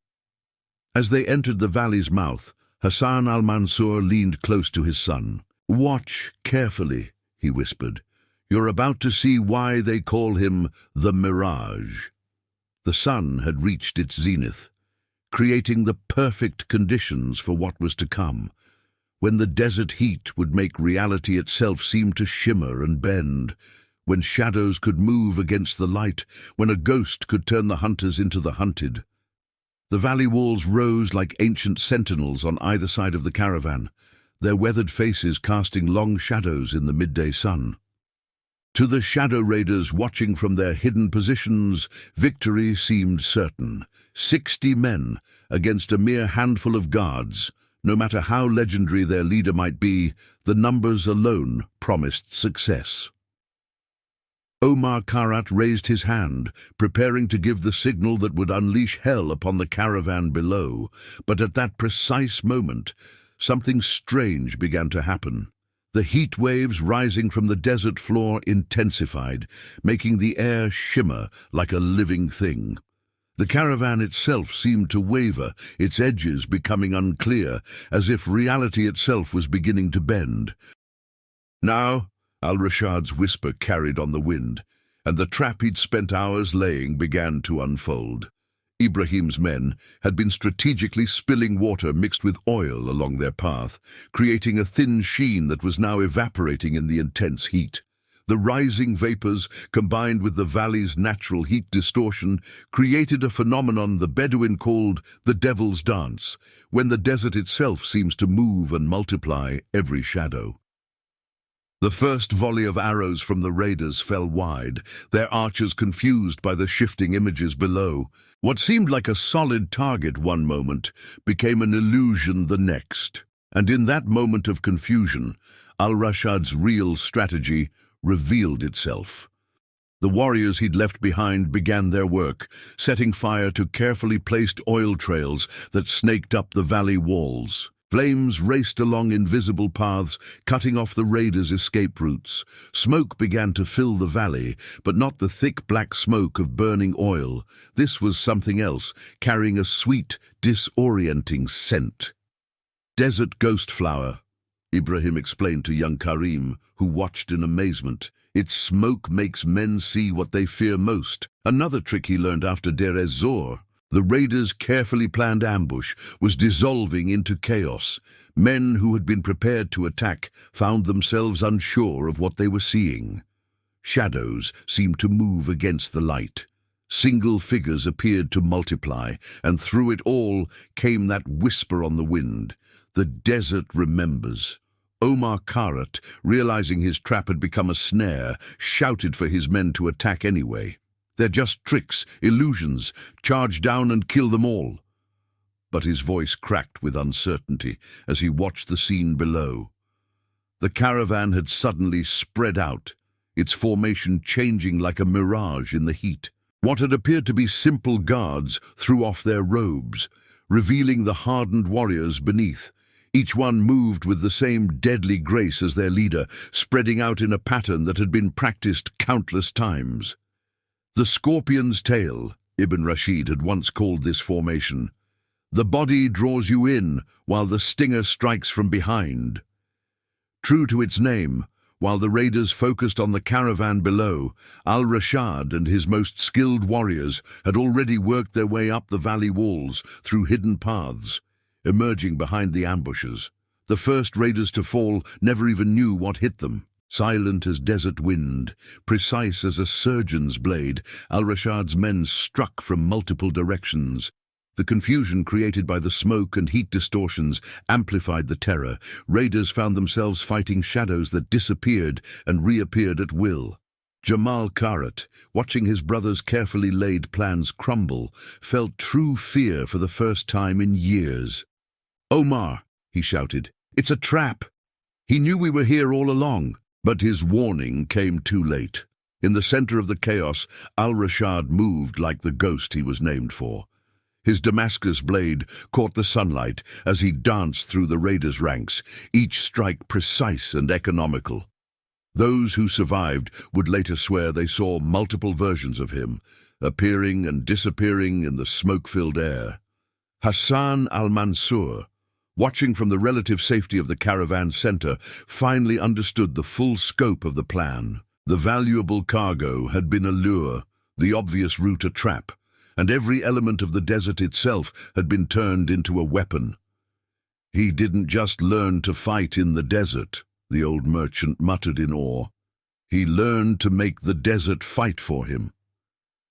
As they entered the valley's mouth, Hassan al-Mansur leaned close to his son. "Watch carefully," he whispered. "You're about to see why they call him the Mirage." The sun had reached its zenith, creating the perfect conditions for what was to come, when the desert heat would make reality itself seem to shimmer and bend, when shadows could move against the light, when a ghost could turn the hunters into the hunted. The valley walls rose like ancient sentinels on either side of the caravan, their weathered faces casting long shadows in the midday sun. To the shadow raiders watching from their hidden positions, victory seemed certain. 60 men against a mere handful of guards. No matter how legendary their leader might be, the numbers alone promised success. Omar Karat raised his hand, preparing to give the signal that would unleash hell upon the caravan below. But at that precise moment, something strange began to happen. The heat waves rising from the desert floor intensified, making the air shimmer like a living thing. The caravan itself seemed to waver, its edges becoming unclear, as if reality itself was beginning to bend. "Now," Al-Rashad's whisper carried on the wind, and the trap he'd spent hours laying began to unfold. Ibrahim's men had been strategically spilling water mixed with oil along their path, creating a thin sheen that was now evaporating in the intense heat. The rising vapors, combined with the valley's natural heat distortion, created a phenomenon the Bedouin called the Devil's Dance, when the desert itself seems to move and multiply every shadow. The first volley of arrows from the raiders fell wide, their archers confused by the shifting images below. What seemed like a solid target one moment became an illusion the next. And in that moment of confusion, Al-Rashad's real strategy revealed itself. The warriors he'd left behind began their work, setting fire to carefully placed oil trails that snaked up the valley walls. Flames raced along invisible paths, cutting off the raiders' escape routes. Smoke began to fill the valley, but not the thick black smoke of burning oil. This was something else, carrying a sweet, disorienting scent. "Desert ghost flower," Ibrahim explained to young Karim, who watched in amazement. "Its smoke makes men see what they fear most." Another trick he learned after Deir ez-Zor. The raiders' carefully planned ambush was dissolving into chaos. Men who had been prepared to attack found themselves unsure of what they were seeing. Shadows seemed to move against the light. Single figures appeared to multiply, and through it all came that whisper on the wind. The desert remembers. Omar Karat, realizing his trap had become a snare, shouted for his men to attack anyway. "They're just tricks, illusions. Charge down and kill them all." But his voice cracked with uncertainty as he watched the scene below. The caravan had suddenly spread out, its formation changing like a mirage in the heat. What had appeared to be simple guards threw off their robes, revealing the hardened warriors beneath. Each one moved with the same deadly grace as their leader, spreading out in a pattern that had been practiced countless times. The scorpion's tail, Ibn Rashid had once called this formation. The body draws you in, while the stinger strikes from behind. True to its name, while the raiders focused on the caravan below, Al-Rashad and his most skilled warriors had already worked their way up the valley walls through hidden paths, emerging behind the ambushes. The first raiders to fall never even knew what hit them. Silent as desert wind, precise as a surgeon's blade, Al-Rashad's men struck from multiple directions. The confusion created by the smoke and heat distortions amplified the terror. Raiders found themselves fighting shadows that disappeared and reappeared at will. Jamal Karat, watching his brother's carefully laid plans crumble, felt true fear for the first time in years. "Omar," he shouted, "it's a trap. He knew we were here all along." But his warning came too late. In the center of the chaos, Al-Rashad moved like the ghost he was named for. His Damascus blade caught the sunlight as he danced through the raiders' ranks, each strike precise and economical. Those who survived would later swear they saw multiple versions of him, appearing and disappearing in the smoke-filled air. Hassan al-Mansur, watching from the relative safety of the caravan center, finally understood the full scope of the plan. The valuable cargo had been a lure, the obvious route a trap, and every element of the desert itself had been turned into a weapon. "He didn't just learn to fight in the desert," the old merchant muttered in awe. "He learned to make the desert fight for him."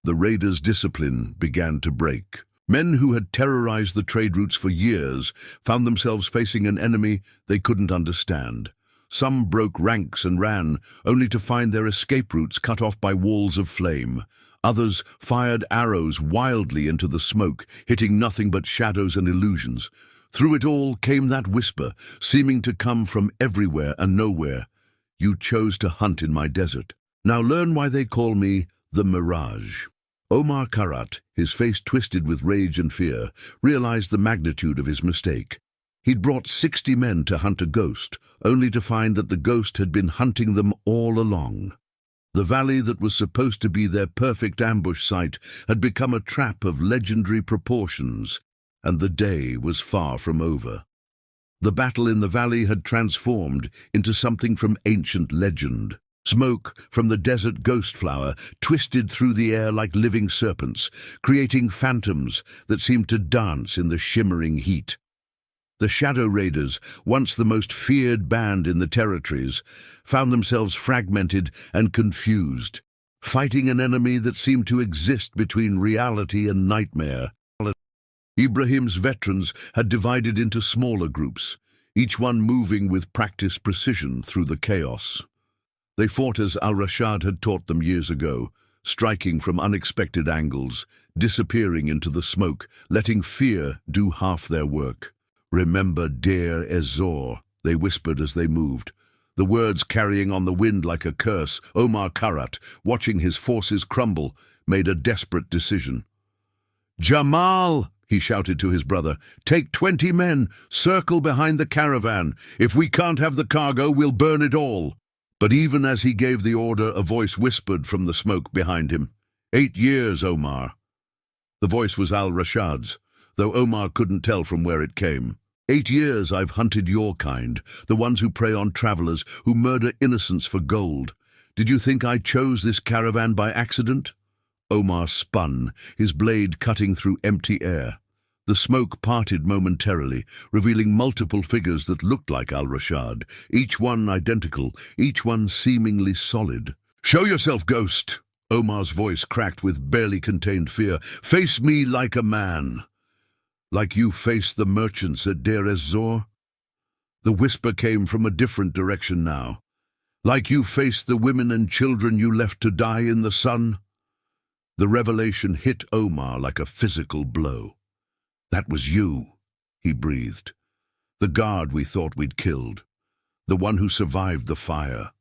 The raiders' discipline began to break. Men who had terrorized the trade routes for years found themselves facing an enemy they couldn't understand. Some broke ranks and ran, only to find their escape routes cut off by walls of flame. Others fired arrows wildly into the smoke, hitting nothing but shadows and illusions. Through it all came that whisper, seeming to come from everywhere and nowhere. "You chose to hunt in my desert. Now learn why they call me the Mirage." Omar Karat, his face twisted with rage and fear, realized the magnitude of his mistake. He'd brought 60 men to hunt a ghost, only to find that the ghost had been hunting them all along. The valley that was supposed to be their perfect ambush site had become a trap of legendary proportions, and the day was far from over. The battle in the valley had transformed into something from ancient legend. Smoke from the desert ghost flower twisted through the air like living serpents, creating phantoms that seemed to dance in the shimmering heat. The Shadow Raiders, once the most feared band in the territories, found themselves fragmented and confused, fighting an enemy that seemed to exist between reality and nightmare. Ibrahim's veterans had divided into smaller groups, each one moving with practiced precision through the chaos. They fought as Al-Rashad had taught them years ago, striking from unexpected angles, disappearing into the smoke, letting fear do half their work. "Remember Deir ez-Zor," they whispered as they moved, the words carrying on the wind like a curse. Omar Karat, watching his forces crumble, made a desperate decision. "Jamal!" he shouted to his brother. "Take 20 men, circle behind the caravan. If we can't have the cargo, we'll burn it all." But even as he gave the order, a voice whispered from the smoke behind him. 8 years, Omar." The voice was Al-Rashad's, though Omar couldn't tell from where it came. 8 years I've hunted your kind, the ones who prey on travelers, who murder innocents for gold. Did you think I chose this caravan by accident?" Omar spun, his blade cutting through empty air. The smoke parted momentarily, revealing multiple figures that looked like Al-Rashad, each one identical, each one seemingly solid. "Show yourself, ghost!" Omar's voice cracked with barely contained fear. "Face me like a man, like you faced the merchants at Deir ez-Zor." The whisper came from a different direction now. "Like you faced the women and children you left to die in the sun." The revelation hit Omar like a physical blow. "That was you," he breathed. "The guard we thought we'd killed. The one who survived the fire.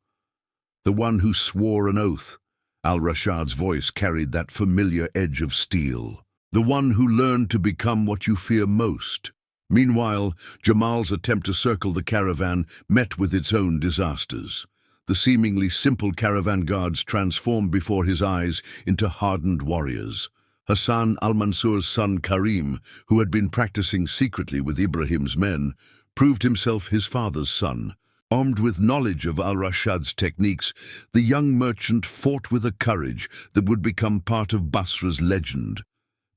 The one who swore an oath." Al-Rashad's voice carried that familiar edge of steel. "The one who learned to become what you fear most." Meanwhile, Jamal's attempt to circle the caravan met with its own disasters. The seemingly simple caravan guards transformed before his eyes into hardened warriors. Hassan al-Mansur's son Karim, who had been practicing secretly with Ibrahim's men, proved himself his father's son. Armed with knowledge of Al-Rashad's techniques, the young merchant fought with a courage that would become part of Basra's legend.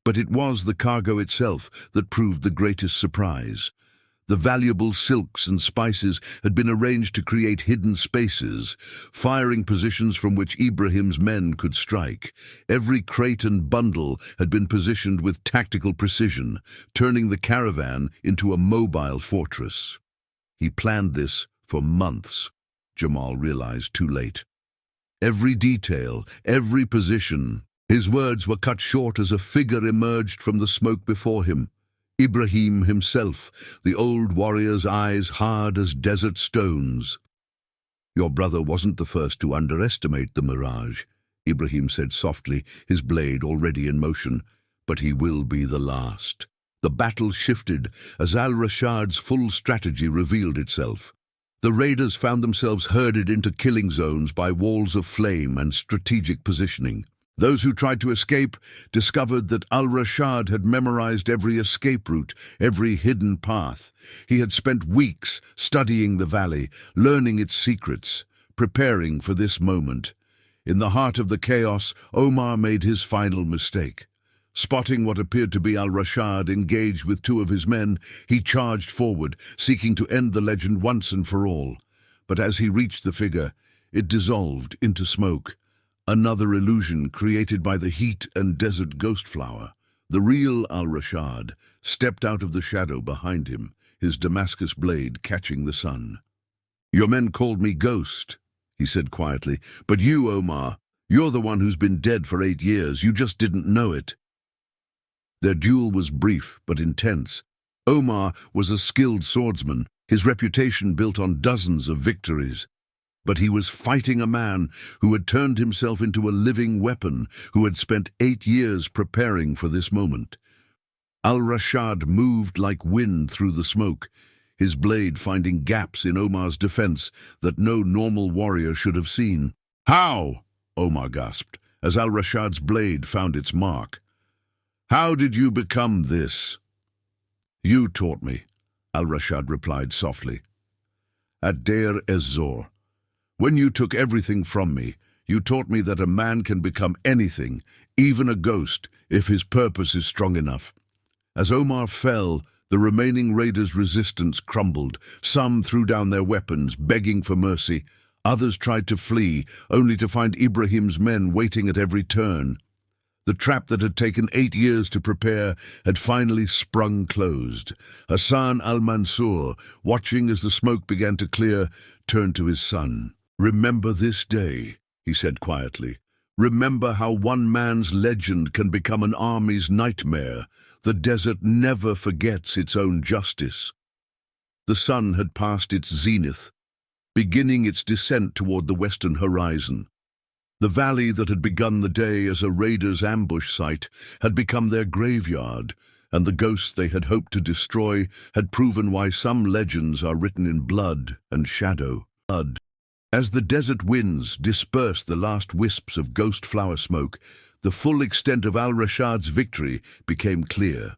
But it was the cargo itself that proved the greatest surprise. The valuable silks and spices had been arranged to create hidden spaces, firing positions from which Ibrahim's men could strike. Every crate and bundle had been positioned with tactical precision, turning the caravan into a mobile fortress. He planned this for months, Jamal realized too late. Every detail, every position. His words were cut short as a figure emerged from the smoke before him. Ibrahim himself, the old warrior's eyes hard as desert stones. "Your brother wasn't the first to underestimate the Mirage," Ibrahim said softly, his blade already in motion, "but he will be the last." The battle shifted as Al-Rashad's full strategy revealed itself. The raiders found themselves herded into killing zones by walls of flame and strategic positioning. Those who tried to escape discovered that Al-Rashad had memorized every escape route, every hidden path. He had spent weeks studying the valley, learning its secrets, preparing for this moment. In the heart of the chaos, Omar made his final mistake. Spotting what appeared to be Al-Rashad engaged with two of his men, he charged forward, seeking to end the legend once and for all. But as he reached the figure, it dissolved into smoke. Another illusion created by the heat and desert ghost flower. The real Al-Rashad stepped out of the shadow behind him, his Damascus blade catching the sun. "Your men called me Ghost," he said quietly, "but you, Omar, you're the one who's been dead for 8 years. You just didn't know it." Their duel was brief but intense. Omar was a skilled swordsman, his reputation built on dozens of victories. But he was fighting a man who had turned himself into a living weapon, who had spent 8 years preparing for this moment. Al-Rashad moved like wind through the smoke, his blade finding gaps in Omar's defense that no normal warrior should have seen. "How?" Omar gasped, as Al-Rashad's blade found its mark. "How did you become this?" "You taught me," Al-Rashad replied softly. "At Deir ez-Zor. When you took everything from me, you taught me that a man can become anything, even a ghost, if his purpose is strong enough." As Omar fell, the remaining raiders' resistance crumbled. Some threw down their weapons, begging for mercy. Others tried to flee, only to find Ibrahim's men waiting at every turn. The trap that had taken 8 years to prepare had finally sprung closed. Hassan al-Mansur, watching as the smoke began to clear, turned to his son. "Remember this day," he said quietly. "Remember how one man's legend can become an army's nightmare. The desert never forgets its own justice." The sun had passed its zenith, beginning its descent toward the western horizon. The valley that had begun the day as a raider's ambush site had become their graveyard, and the ghosts they had hoped to destroy had proven why some legends are written in blood and shadow. As the desert winds dispersed the last wisps of ghost flower smoke, the full extent of Al-Rashad's victory became clear.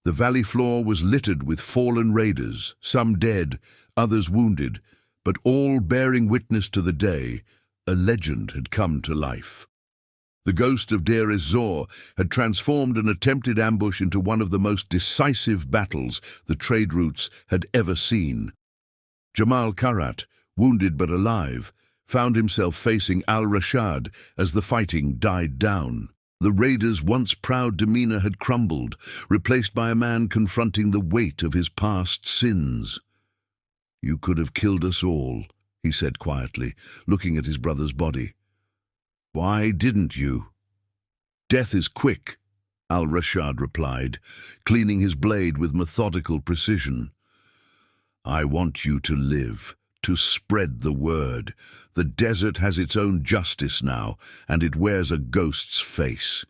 The valley floor was littered with fallen raiders, some dead, others wounded, but all bearing witness to the day a legend had come to life. The ghost of Deir ez-Zor had transformed an attempted ambush into one of the most decisive battles the trade routes had ever seen. Jamal Karat, wounded but alive, found himself facing Al-Rashad as the fighting died down. The raider's once proud demeanor had crumbled, replaced by a man confronting the weight of his past sins. "You could have killed us all," he said quietly, looking at his brother's body. "Why didn't you?" "Death is quick," Al-Rashad replied, cleaning his blade with methodical precision. "I want you to live, to spread the word. The desert has its own justice now, and it wears a ghost's face."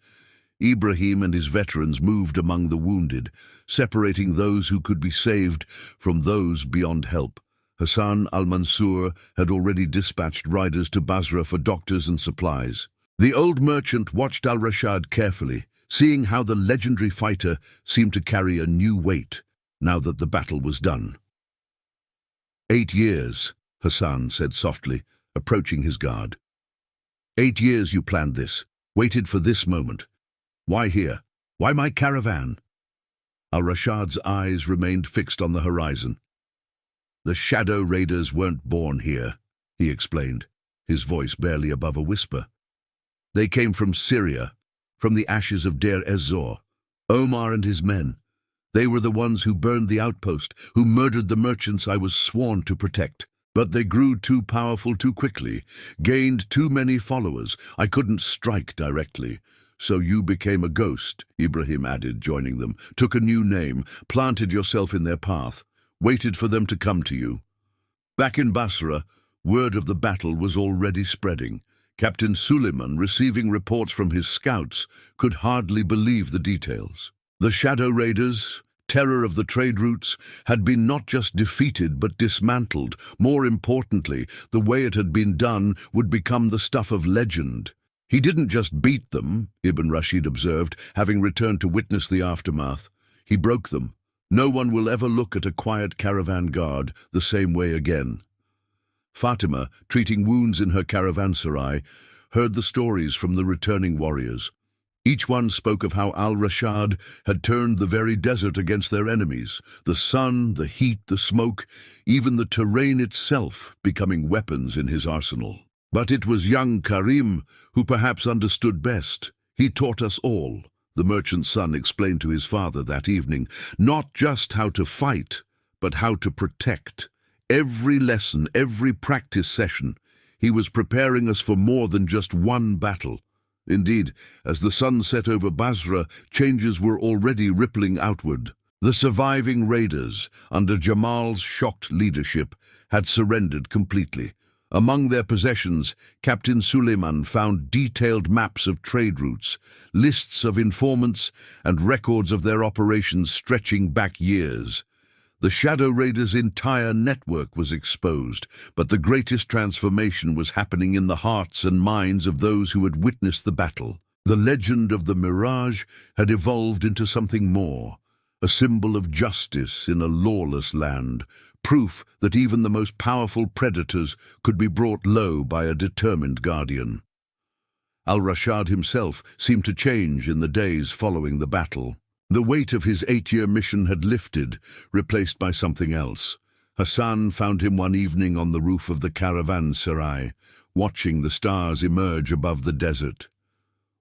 Ibrahim and his veterans moved among the wounded, separating those who could be saved from those beyond help. Hassan al-Mansur had already dispatched riders to Basra for doctors and supplies. The old merchant watched Al-Rashad carefully, seeing how the legendary fighter seemed to carry a new weight now that the battle was done. 8 years, Hassan said softly, approaching his guard. 8 years you planned this, waited for this moment. Why here? Why my caravan? Al-Rashad's eyes remained fixed on the horizon. "The shadow raiders weren't born here," he explained, his voice barely above a whisper. "They came from Syria, from the ashes of Deir ez-Zor. Omar and his men. They were the ones who burned the outpost, who murdered the merchants I was sworn to protect. But they grew too powerful too quickly, gained too many followers. I couldn't strike directly. So you became a ghost," Ibrahim added, joining them, "took a new name, planted yourself in their path, waited for them to come to you." Back in Basra, word of the battle was already spreading. Captain Suleiman, receiving reports from his scouts, could hardly believe the details. The shadow raiders, terror of the trade routes, had been not just defeated but dismantled. More importantly, the way it had been done would become the stuff of legend. "He didn't just beat them," Ibn Rashid observed, having returned to witness the aftermath. "He broke them. No one will ever look at a quiet caravan guard the same way again." Fatima, treating wounds in her caravanserai, heard the stories from the returning warriors. Each one spoke of how Al-Rashad had turned the very desert against their enemies, the sun, the heat, the smoke, even the terrain itself becoming weapons in his arsenal. "But it was young Karim who perhaps understood best. He taught us all," the merchant's son explained to his father that evening, "not just how to fight, but how to protect. Every lesson, every practice session, he was preparing us for more than just one battle." Indeed, as the sun set over Basra, changes were already rippling outward. The surviving raiders, under Jamal's shocked leadership, had surrendered completely. Among their possessions, Captain Suleiman found detailed maps of trade routes, lists of informants, and records of their operations stretching back years. The Shadow Raiders' entire network was exposed, but the greatest transformation was happening in the hearts and minds of those who had witnessed the battle. The legend of the Mirage had evolved into something more, a symbol of justice in a lawless land, proof that even the most powerful predators could be brought low by a determined guardian. Al-Rashad himself seemed to change in the days following the battle. The weight of his 8-year mission had lifted, replaced by something else. Hassan found him one evening on the roof of the caravanserai, watching the stars emerge above the desert.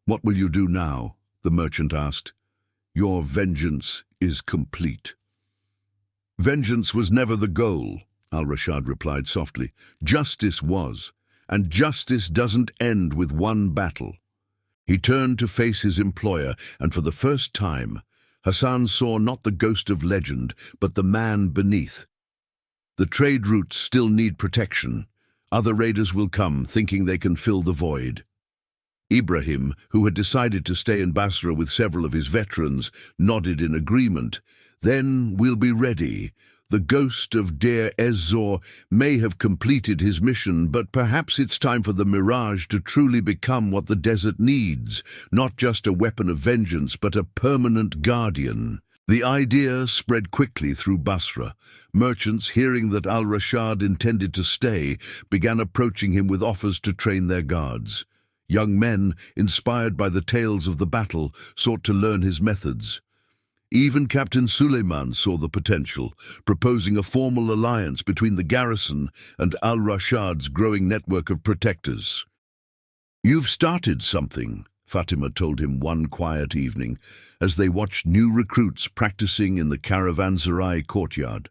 "What will you do now?" the merchant asked. "Your vengeance is complete." "Vengeance was never the goal," Al-Rashad replied softly. "Justice was, and justice doesn't end with one battle." He turned to face his employer, and for the first time, Hassan saw not the ghost of legend, but the man beneath. "The trade routes still need protection. Other raiders will come, thinking they can fill the void." Ibrahim, who had decided to stay in Basra with several of his veterans, nodded in agreement. "Then we'll be ready. The ghost of Deir ez-Zor may have completed his mission, but perhaps it's time for the Mirage to truly become what the desert needs, not just a weapon of vengeance, but a permanent guardian." The idea spread quickly through Basra. Merchants, hearing that Al-Rashad intended to stay, began approaching him with offers to train their guards. Young men, inspired by the tales of the battle, sought to learn his methods. Even Captain Suleiman saw the potential, proposing a formal alliance between the garrison and Al-Rashad's growing network of protectors. "You've started something," Fatima told him one quiet evening, as they watched new recruits practicing in the Caravanserai courtyard.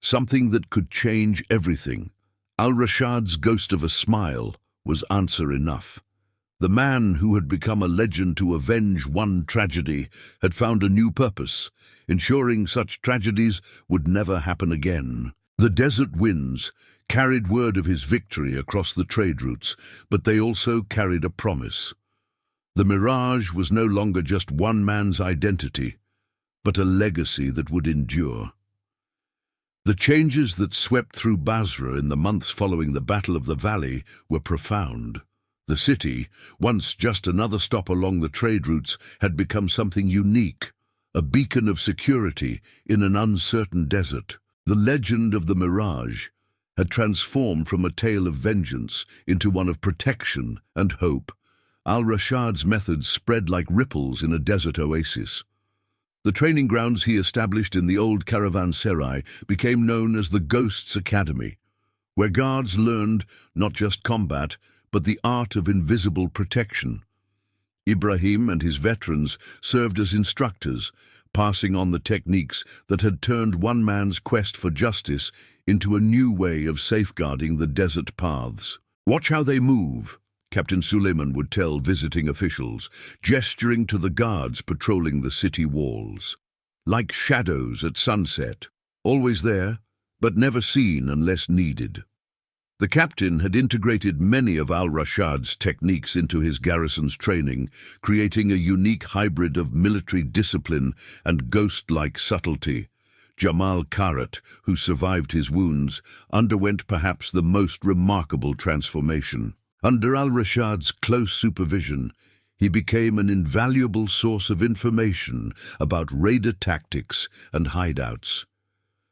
"Something that could change everything." Al-Rashad's ghost of a smile was answer enough. The man who had become a legend to avenge one tragedy had found a new purpose, ensuring such tragedies would never happen again. The desert winds carried word of his victory across the trade routes, but they also carried a promise. The Mirage was no longer just one man's identity, but a legacy that would endure. The changes that swept through Basra in the months following the Battle of the Valley were profound. The city, once just another stop along the trade routes, had become something unique, a beacon of security in an uncertain desert. The legend of the Mirage had transformed from a tale of vengeance into one of protection and hope. Al-Rashad's methods spread like ripples in a desert oasis. The training grounds he established in the old Caravanserai became known as the Ghosts' Academy, where guards learned not just combat, but the art of invisible protection. Ibrahim and his veterans served as instructors, passing on the techniques that had turned one man's quest for justice into a new way of safeguarding the desert paths. "Watch how they move," Captain Suleiman would tell visiting officials, gesturing to the guards patrolling the city walls. "Like shadows at sunset, always there, but never seen unless needed." The captain had integrated many of Al-Rashad's techniques into his garrison's training, creating a unique hybrid of military discipline and ghost-like subtlety. Jamal Karat, who survived his wounds, underwent perhaps the most remarkable transformation. Under Al-Rashad's close supervision, he became an invaluable source of information about raider tactics and hideouts.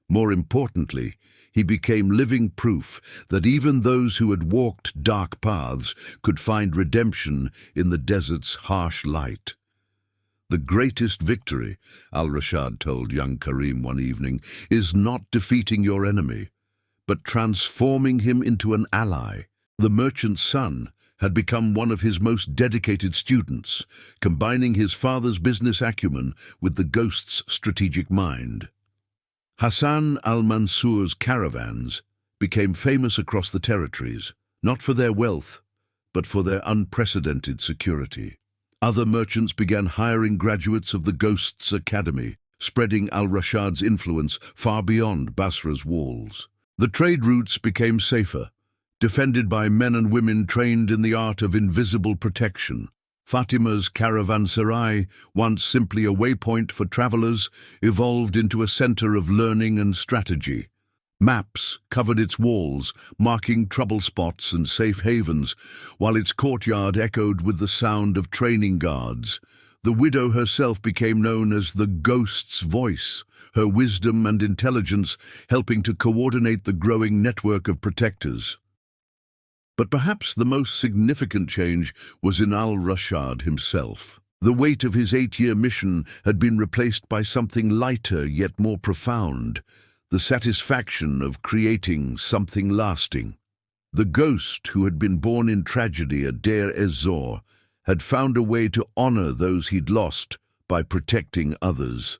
More importantly, he became living proof that even those who had walked dark paths could find redemption in the desert's harsh light. "The greatest victory," Al-Rashad told young Karim one evening, "is not defeating your enemy, but transforming him into an ally." The merchant's son had become one of his most dedicated students, combining his father's business acumen with the ghost's strategic mind. Hassan al-Mansur's caravans became famous across the territories, not for their wealth, but for their unprecedented security. Other merchants began hiring graduates of the Ghosts' Academy, spreading Al-Rashad's influence far beyond Basra's walls. The trade routes became safer, defended by men and women trained in the art of invisible protection. Fatima's Caravanserai, once simply a waypoint for travelers, evolved into a center of learning and strategy. Maps covered its walls, marking trouble spots and safe havens, while its courtyard echoed with the sound of training guards. The widow herself became known as the Ghost's Voice, her wisdom and intelligence helping to coordinate the growing network of protectors. But perhaps the most significant change was in Al-Rashad himself. The weight of his 8-year mission had been replaced by something lighter yet more profound, the satisfaction of creating something lasting. The ghost who had been born in tragedy at Deir ez-Zor had found a way to honor those he'd lost by protecting others.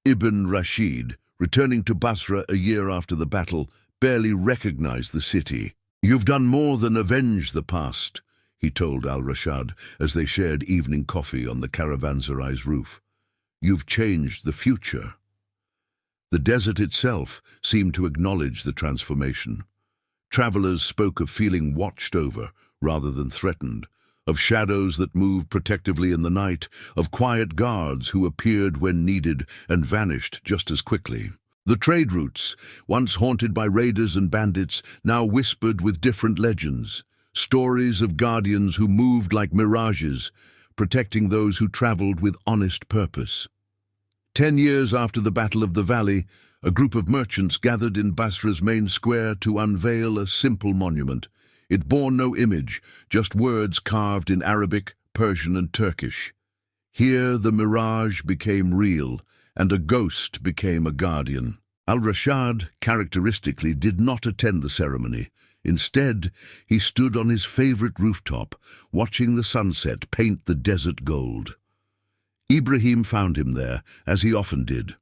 Ibn Rashid, returning to Basra a year after the battle, barely recognized the city. "You've done more than avenge the past," he told Al-Rashad as they shared evening coffee on the Caravanserai's roof. "You've changed the future." The desert itself seemed to acknowledge the transformation. Travelers spoke of feeling watched over rather than threatened, of shadows that moved protectively in the night, of quiet guards who appeared when needed and vanished just as quickly. The trade routes, once haunted by raiders and bandits, now whispered with different legends, stories of guardians who moved like mirages, protecting those who traveled with honest purpose. 10 years after the Battle of the Valley, a group of merchants gathered in Basra's main square to unveil a simple monument. It bore no image, just words carved in Arabic, Persian and Turkish. Here the Mirage became real, and a ghost became a guardian. Al-Rashad, characteristically, did not attend the ceremony. Instead, he stood on his favorite rooftop, watching the sunset paint the desert gold. Ibrahim found him there, as he often did.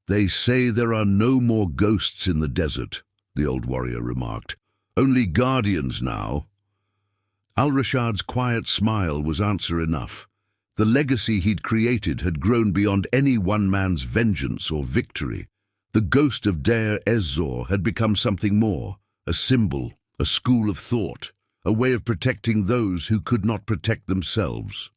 "They say there are no more ghosts in the desert," the old warrior remarked. "Only guardians now." Al-Rashad's quiet smile was answer enough. The legacy he'd created had grown beyond any one man's vengeance or victory. The ghost of Deir ez-Zor had become something more, a symbol, a school of thought, a way of protecting those who could not protect themselves.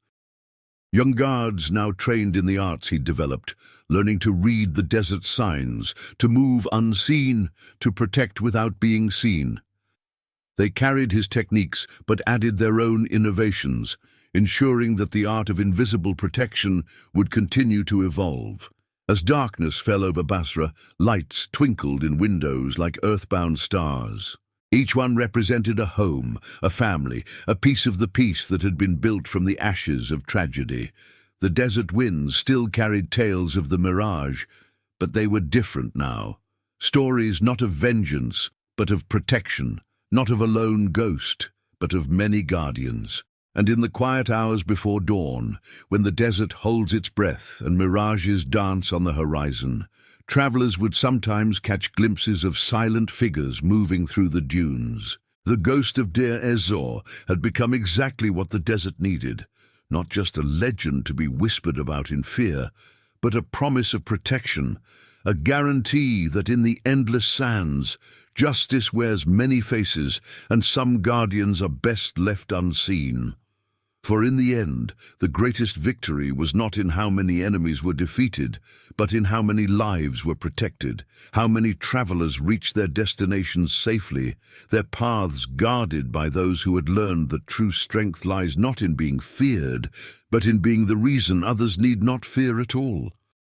Young guards now trained in the arts he'd developed, learning to read the desert signs, to move unseen, to protect without being seen. They carried his techniques but added their own innovations, ensuring that the art of invisible protection would continue to evolve. As darkness fell over Basra, lights twinkled in windows like earthbound stars. Each one represented a home, a family, a piece of the peace that had been built from the ashes of tragedy. The desert winds still carried tales of the Mirage, but they were different now. Stories not of vengeance, but of protection, not of a lone ghost, but of many guardians. And in the quiet hours before dawn, when the desert holds its breath and mirages dance on the horizon, travelers would sometimes catch glimpses of silent figures moving through the dunes. The ghost of Deir ez-Zor had become exactly what the desert needed, not just a legend to be whispered about in fear, but a promise of protection, a guarantee that in the endless sands, justice wears many faces and some guardians are best left unseen. For in the end, the greatest victory was not in how many enemies were defeated, but in how many lives were protected, how many travelers reached their destinations safely, their paths guarded by those who had learned that true strength lies not in being feared, but in being the reason others need not fear at all.